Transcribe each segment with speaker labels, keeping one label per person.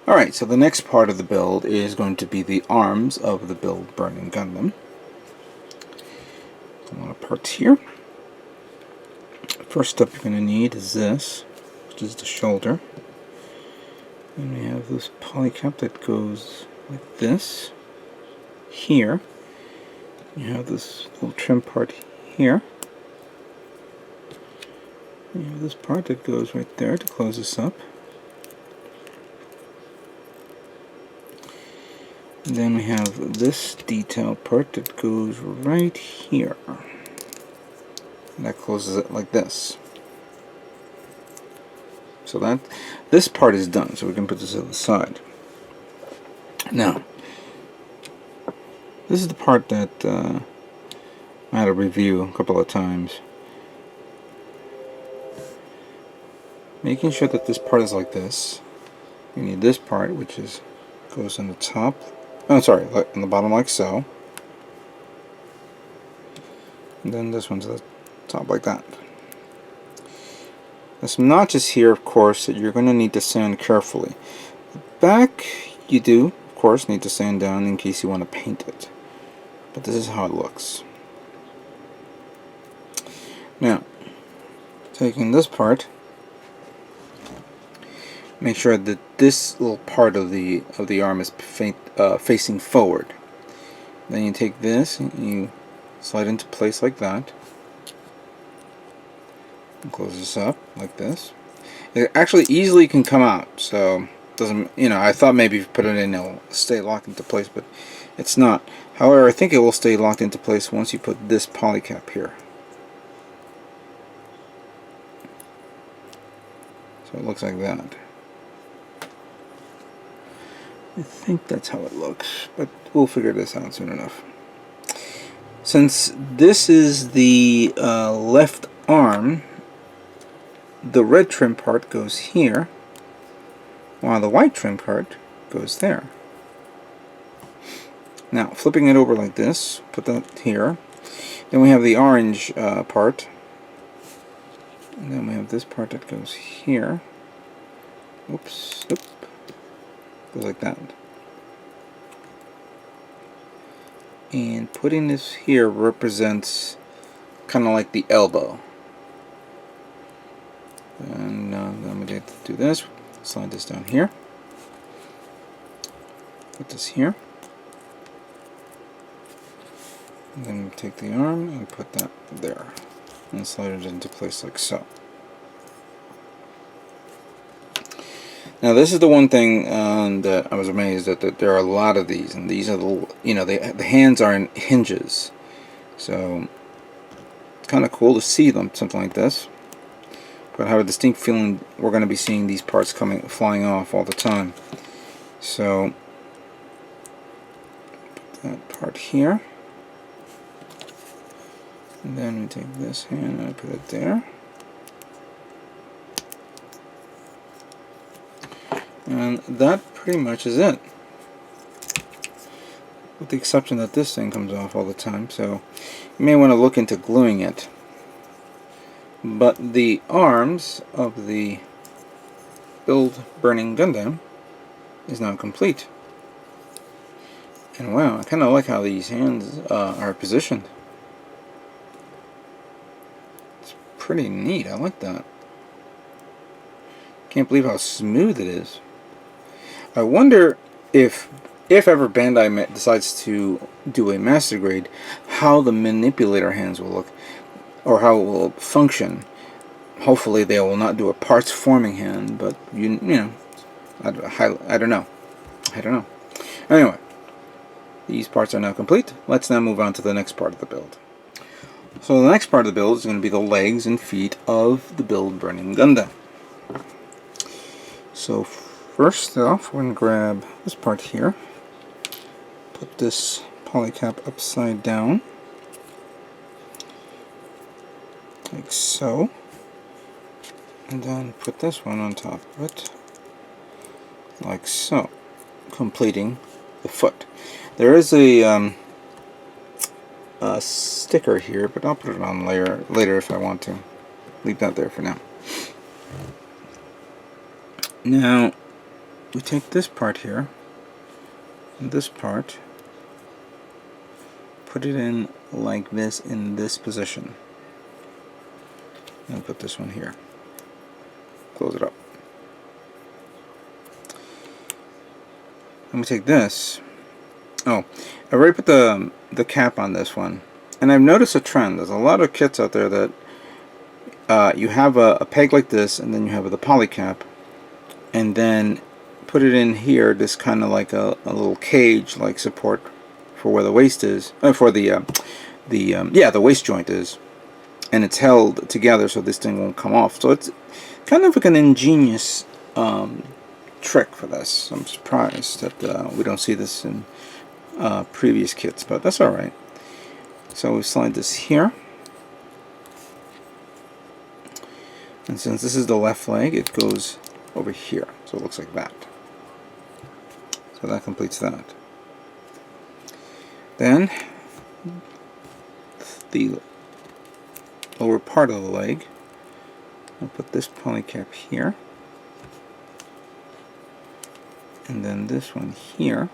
Speaker 1: Alright, so the next part of the build is going to be the arms of the build burning Gundam. A lot of parts here. First up you're going to need is this, which is the shoulder. And we have this polycap that goes like this, here. You have this little trim part here. You have this part that goes right there to close this up. And then we have this detail part that goes right here. And that closes it like this. So that this part is done, so we can put this to the side. Now, this is the part that I had to review a couple of times. Making sure that this part is like this. You need this part, which is goes on the top. Oh, sorry, on the bottom like so. And then this one's at the top like that. There's some notches here, of course, that you're going to need to sand carefully. The back, you do, of course, need to sand down in case you want to paint it. But this is how it looks. Now, taking this part, make sure that this little part of the arm is facing forward. Then you take this and you slide into place like that. And close this up like this. It actually easily can come out, so doesn't, you know, I thought maybe if you put it in it'll stay locked into place, but it's not. However, I think it will stay locked into place once you put this polycap here. So it looks like that. I think that's how it looks, but we'll figure this out soon enough. Since this is the left arm, the red trim part goes here, while the white trim part goes there. Now, flipping it over like this, put that here. Then we have the orange part. And then we have this part that goes here. Oops, oop. Goes like that. And putting this here represents kind of like the elbow. And then I'm going to do this. Slide this down here. Put this here. And then take the arm and put that there. And slide it into place like so. Now this is the one thing that I was amazed at, that there are a lot of these, and these are the, you know, the hands are in hinges, so it's kind of cool to see them, something like this. But I have a distinct feeling we're going to be seeing these parts flying off all the time. So put that part here, and then we take this hand and I put it there. And that pretty much is it, with the exception that this thing comes off all the time, so you may want to look into gluing it. But the arms of the build burning Gundam is now complete. And wow, I kind of like how these hands are positioned. It's pretty neat, I like that. Can't believe how smooth it is. I wonder if ever Bandai decides to do a master grade, how the manipulator hands will look, or how it will function. Hopefully they will not do a parts forming hand, but you know, I don't know. Anyway, these parts are now complete. Let's now move on to the next part of the build. So the next part of the build is going to be the legs and feet of the build burning Gundam. So first off, we're going to grab this part here, put this polycap upside down, like so, and then put this one on top of it, like so, completing the foot. There is a sticker here, but I'll put it on later if I want to. Leave that there for now. Now, we take this part here, and this part, put it in like this in this position. And put this one here. Close it up. And we take this. Oh, I already put the cap on this one. And I've noticed a trend. There's a lot of kits out there that you have a peg like this, and then you have the poly cap, and then put it in here, this kind of like a little cage like support for where the waist is, for the waist joint is, and it's held together so this thing won't come off. So it's kind of like an ingenious trick for this. I'm surprised that we don't see this in previous kits, but that's alright. So we slide this here, and since this is the left leg, it goes over here, so it looks like that. So that completes that. Then the lower part of the leg, I'll put this poly cap here, and then this one here.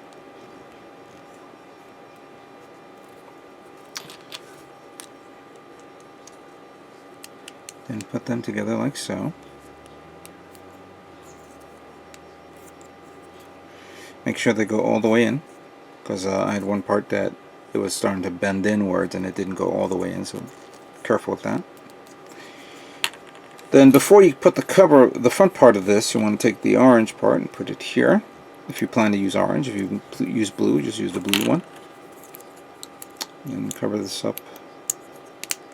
Speaker 1: And put them together like so. Make sure they go all the way in, because I had one part that it was starting to bend inwards and it didn't go all the way in, so careful with that. Then before you put the front part of this, you want to take the orange part and put it here. If you plan to use orange, if you use blue, just use the blue one. And cover this up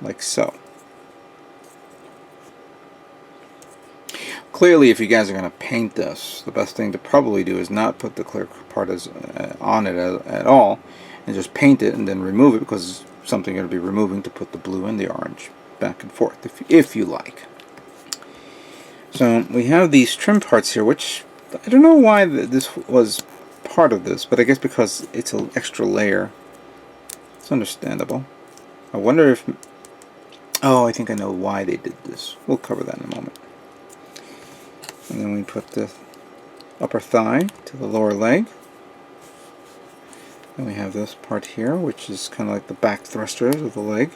Speaker 1: like so. Clearly, if you guys are going to paint this, the best thing to probably do is not put the clear part on it at all, and just paint it and then remove it, because it's something you're going to be removing to put the blue and the orange back and forth, if you like. So we have these trim parts here, which I don't know why this was part of this, but I guess because it's an extra layer. It's understandable. I wonder if... Oh, I think I know why they did this. We'll cover that in a moment. And then we put the upper thigh to the lower leg. Then we have this part here, which is kind of like the back thrusters of the leg.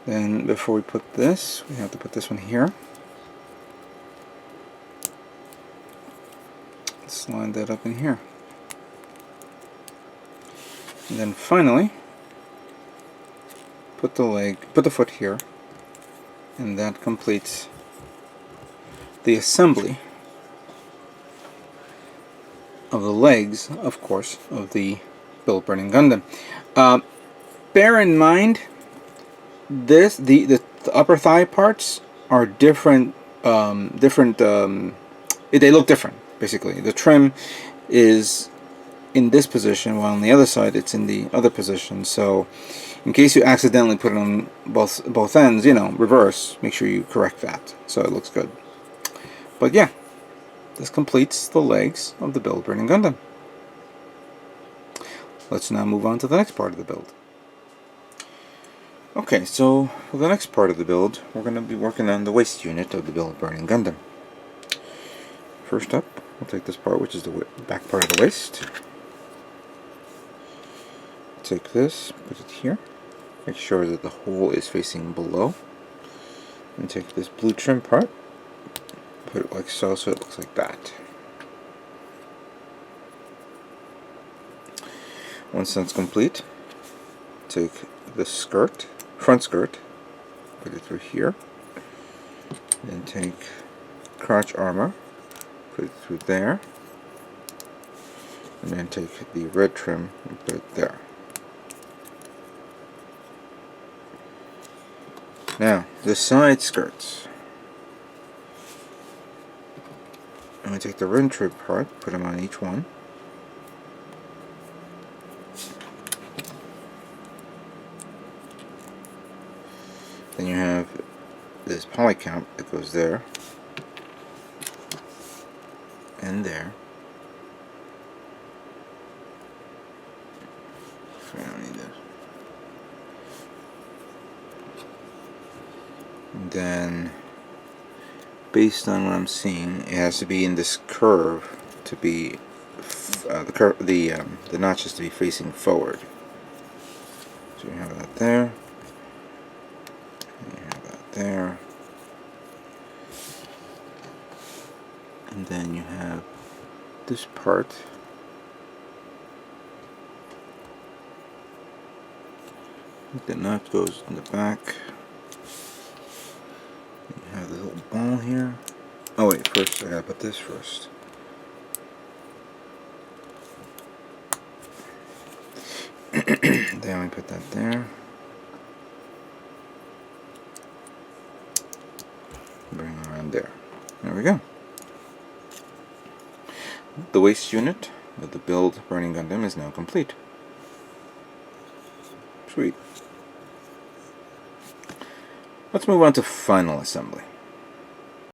Speaker 1: Then before we put this, we have to put this one here. Slide that up in here. And then finally, put the foot here. And that completes the assembly of the legs, of course, of the Build Burning Gundam. Bear in mind, the upper thigh parts are different. They look different. Basically, the trim is in this position, while on the other side it's in the other position. So in case you accidentally put it on both ends, reverse, make sure you correct that so it looks good. But yeah, this completes the legs of the Build Burning Gundam. Let's now move on to the next part of the build. Okay, so for the next part of the build, we're going to be working on the waist unit of the Build Burning Gundam. First up, we'll take this part, which is the back part of the waist. Take this, put it here. Make sure that the hole is facing below. And take this blue trim part, put it like so, so it looks like that. Once that's complete, take the front skirt, put it through here. Then take crotch armor, put it through there. And then take the red trim and put it there. Now, the side skirts. I'm going to take the rim trim part, put them on each one. Then you have this poly cap that goes there and there. So I don't need this. And then based on what I'm seeing, it has to be in this curve to be the notches to be facing forward. So you have that there. You have that there. And then you have this part. The nut goes in the back. You have this little ball here. Oh wait, first I gotta put this first. Then we put that there. Bring it around there. There we go. The waist unit of the build Burning Gundam is now complete. Sweet. Let's move on to final assembly.